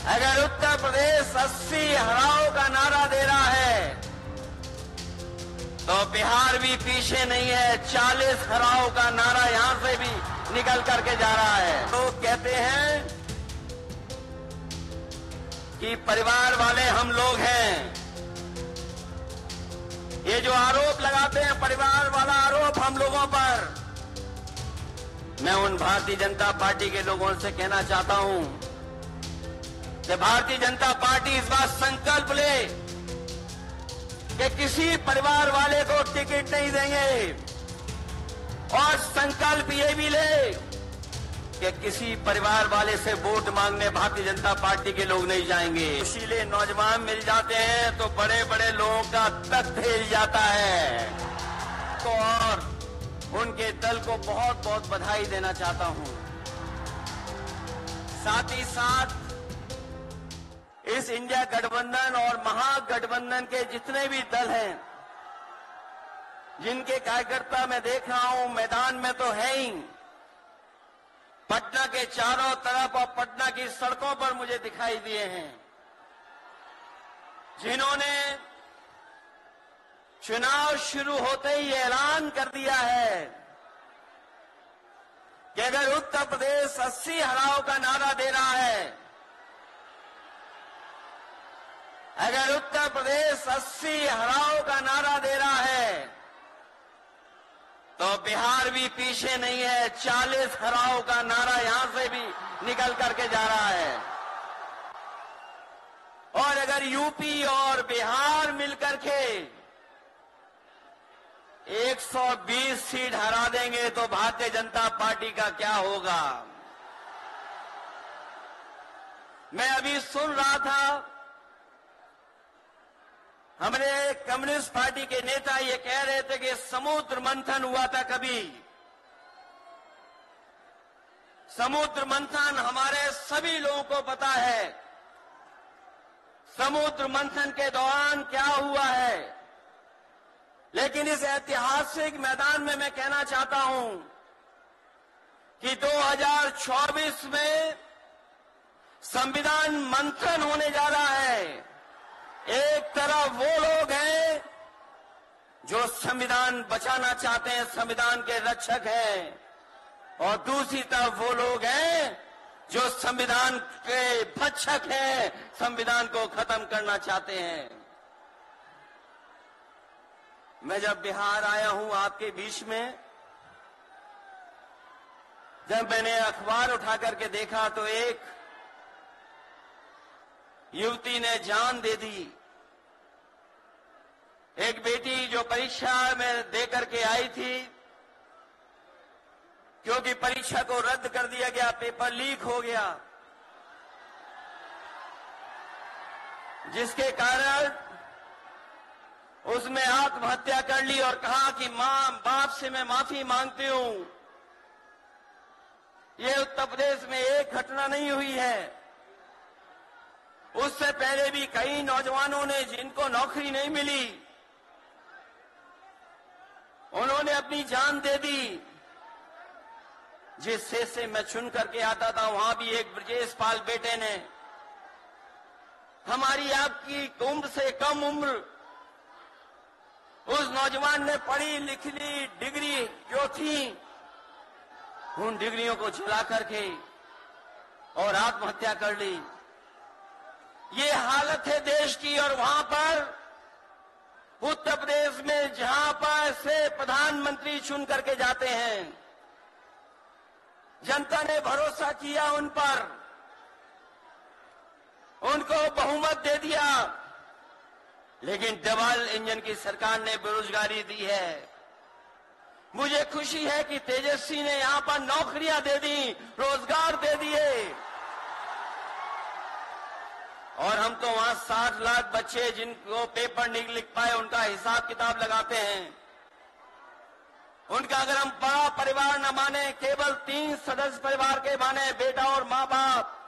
अगर उत्तर प्रदेश 80 हराओ का नारा दे रहा है तो बिहार भी पीछे नहीं है। 40 हराओ का नारा यहां से भी निकल करके जा रहा है। तो कहते हैं कि परिवार वाले हम लोग हैं। ये जो आरोप लगाते हैं परिवार वाला आरोप हम लोगों पर, मैं उन भारतीय जनता पार्टी के लोगों से कहना चाहता हूं कि भारतीय जनता पार्टी इस बात संकल्प ले कि किसी परिवार वाले को टिकट नहीं देंगे, और संकल्प ये भी ले कि किसी परिवार वाले से वोट मांगने भारतीय जनता पार्टी के लोग नहीं जाएंगे। सुशीले नौजवान मिल जाते हैं तो बड़े बड़े लोगों का तख्त हिल जाता है। तो और उनके दल को बहुत बहुत बधाई देना चाहता हूं। साथ ही साथ इस इंडिया गठबंधन और महागठबंधन के जितने भी दल हैं, जिनके कार्यकर्ता मैं देख रहा हूं मैदान में तो है ही, पटना के चारों तरफ और पटना की सड़कों पर मुझे दिखाई दिए हैं, जिन्होंने चुनाव शुरू होते ही ऐलान कर दिया है कि अगर उत्तर प्रदेश 80 हराओ का नारा दे रहा है, अगर उत्तर प्रदेश 80 हराओ का नारा दे रहा है तो बिहार भी पीछे नहीं है। 40 हराओ का नारा यहां से भी निकल करके जा रहा है। और अगर यूपी और बिहार मिलकर के 120 सीट हरा देंगे तो भारतीय जनता पार्टी का क्या होगा। मैं अभी सुन रहा था, हमारे कम्युनिस्ट पार्टी के नेता ये कह रहे थे कि समुद्र मंथन हुआ था कभी। समुद्र मंथन हमारे सभी लोगों को पता है। समुद्र मंथन के दौरान क्या हुआ है, लेकिन इस ऐतिहासिक मैदान में मैं कहना चाहता हूं कि 2024 में संविधान मंथन होने जा रहा है। एक तरफ वो लोग हैं जो संविधान बचाना चाहते हैं, संविधान के रक्षक हैं, और दूसरी तरफ वो लोग हैं जो संविधान के भक्षक हैं, संविधान को खत्म करना चाहते हैं। मैं जब बिहार आया हूं आपके बीच में, जब मैंने अखबार उठा करके देखा तो एक युवती ने जान दे दी। एक बेटी जो परीक्षा में दे करके आई थी, क्योंकि परीक्षा को रद्द कर दिया गया, पेपर लीक हो गया, जिसके कारण उसने आत्महत्या कर ली और कहा कि मां बाप से मैं माफी मांगती हूं। ये उत्तर प्रदेश में एक घटना नहीं हुई है। उससे पहले भी कई नौजवानों ने, जिनको नौकरी नहीं मिली, उन्होंने अपनी जान दे दी। जिस शेष से मैं चुन करके आता था, वहां भी एक ब्रजेश पाल बेटे ने, हमारी आपकी उम्र से कम उम्र, उस नौजवान ने पढ़ी लिख ली डिग्री जो थी, उन डिग्रियों को जला करके और आत्महत्या कर ली। ये हालत है देश की। और वहां पर उत्तर प्रदेश में जहां पर से प्रधानमंत्री चुन करके जाते हैं, जनता ने भरोसा किया उन पर, उनको बहुमत दे दिया, लेकिन डबल इंजन की सरकार ने बेरोजगारी दी है। मुझे खुशी है कि तेजस्वी ने यहां पर नौकरियां दे दी, रोजगार दे दिए, और हम तो वहां 60 लाख बच्चे जिनको पेपर नहीं लिख पाए उनका हिसाब किताब लगाते हैं। उनका अगर हम बड़ा परिवार न माने, केवल 3 सदस्य परिवार के माने, बेटा और मां बाप,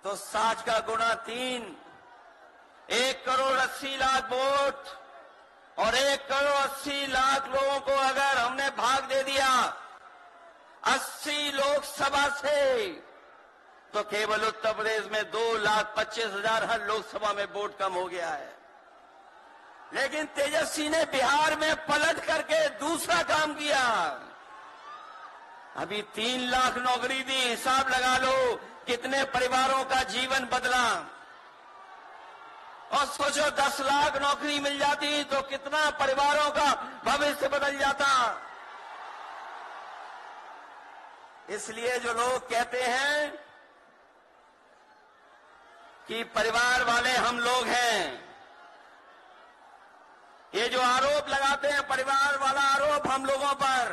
तो 60 का गुणा 3, 1,80,00,000 वोट और 1,80,00,000 लोगों को अगर हमने भाग दे दिया 80 लोकसभा से, तो केवल उत्तर प्रदेश में 2,25,000 हर लोकसभा में वोट कम हो गया है। लेकिन तेजस्वी ने बिहार में पलट करके दूसरा काम किया। अभी 3 लाख नौकरी दी, हिसाब लगा लो कितने परिवारों का जीवन बदला। और सोचो 10 लाख नौकरी मिल जाती तो कितना परिवारों का भविष्य बदल जाता। इसलिए जो लोग कहते हैं कि परिवार वाले हम लोग हैं, ये जो आरोप लगाते हैं परिवार वाला आरोप हम लोगों पर,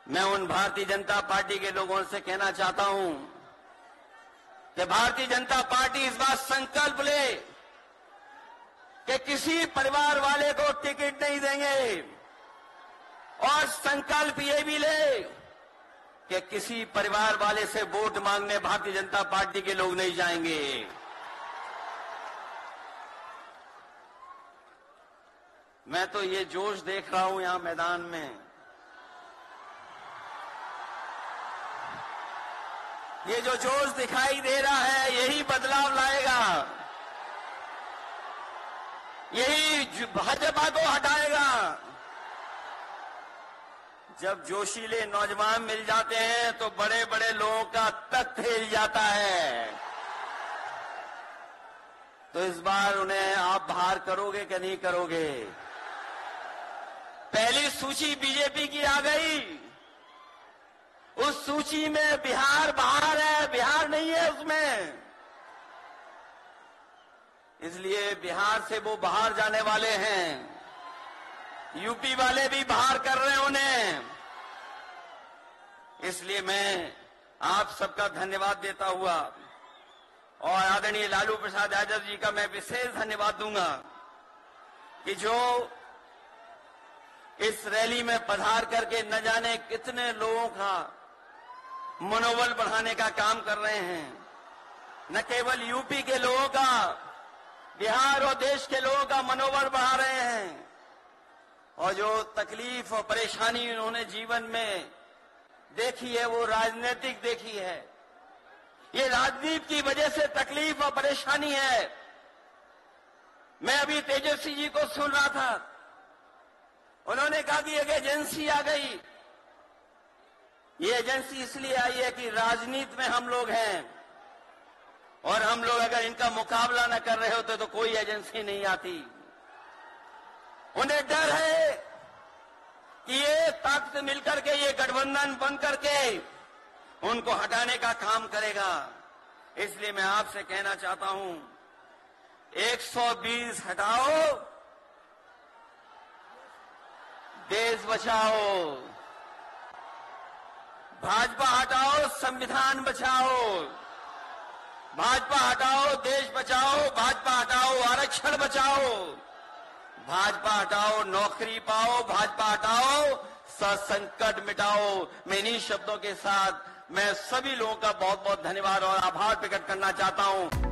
मैं उन भारतीय जनता पार्टी के लोगों से कहना चाहता हूं कि भारतीय जनता पार्टी इस बात संकल्प ले कि किसी परिवार वाले को टिकट नहीं देंगे, और संकल्प ये भी ले कि किसी परिवार वाले से वोट मांगने भारतीय जनता पार्टी के लोग नहीं जाएंगे। मैं तो ये जोश देख रहा हूं यहां मैदान में, ये जो जोश दिखाई दे रहा है यही बदलाव लाएगा, यही भाजपा को हटाएगा। जब जोशीले नौजवान मिल जाते हैं तो बड़े बड़े लोगों का तख्त हिल जाता है। तो इस बार उन्हें आप बाहर करोगे कि नहीं करोगे? पहली सूची बीजेपी की आ गई, उस सूची में बिहार बाहर है, बिहार नहीं है उसमें। इसलिए बिहार से वो बाहर जाने वाले हैं, यूपी वाले भी बाहर कर रहे हैं उन्हें। इसलिए मैं आप सबका धन्यवाद देता हुआ और आदरणीय लालू प्रसाद यादव जी का मैं विशेष धन्यवाद दूंगा कि जो इस रैली में पधार करके न जाने कितने लोगों का मनोबल बढ़ाने का काम कर रहे हैं। न केवल यूपी के लोगों का, बिहार और देश के लोगों का मनोबल बढ़ा रहे हैं। और जो तकलीफ और परेशानी उन्होंने जीवन में देखी है वो राजनीतिक देखी है। ये राजनीति की वजह से तकलीफ और परेशानी है। मैं अभी तेजस्वी जी को सुन रहा था, उन्होंने कहा कि एक एजेंसी आ गई। ये एजेंसी इसलिए आई है कि राजनीति में हम लोग हैं और हम लोग अगर इनका मुकाबला न कर रहे होते तो कोई एजेंसी नहीं आती। उन्हें डर है कि ये ताकत मिलकर के, ये गठबंधन बन करके उनको हटाने का काम करेगा। इसलिए मैं आपसे कहना चाहता हूं 120 हटाओ, देश बचाओ। भाजपा हटाओ, संविधान बचाओ। भाजपा हटाओ, देश बचाओ। भाजपा हटाओ, आरक्षण बचाओ। भाजपा हटाओ, नौकरी पाओ। भाजपा हटाओ, संकट मिटाओ। मैं इन्हीं शब्दों के साथ मैं सभी लोगों का बहुत बहुत धन्यवाद और आभार प्रकट करना चाहता हूं।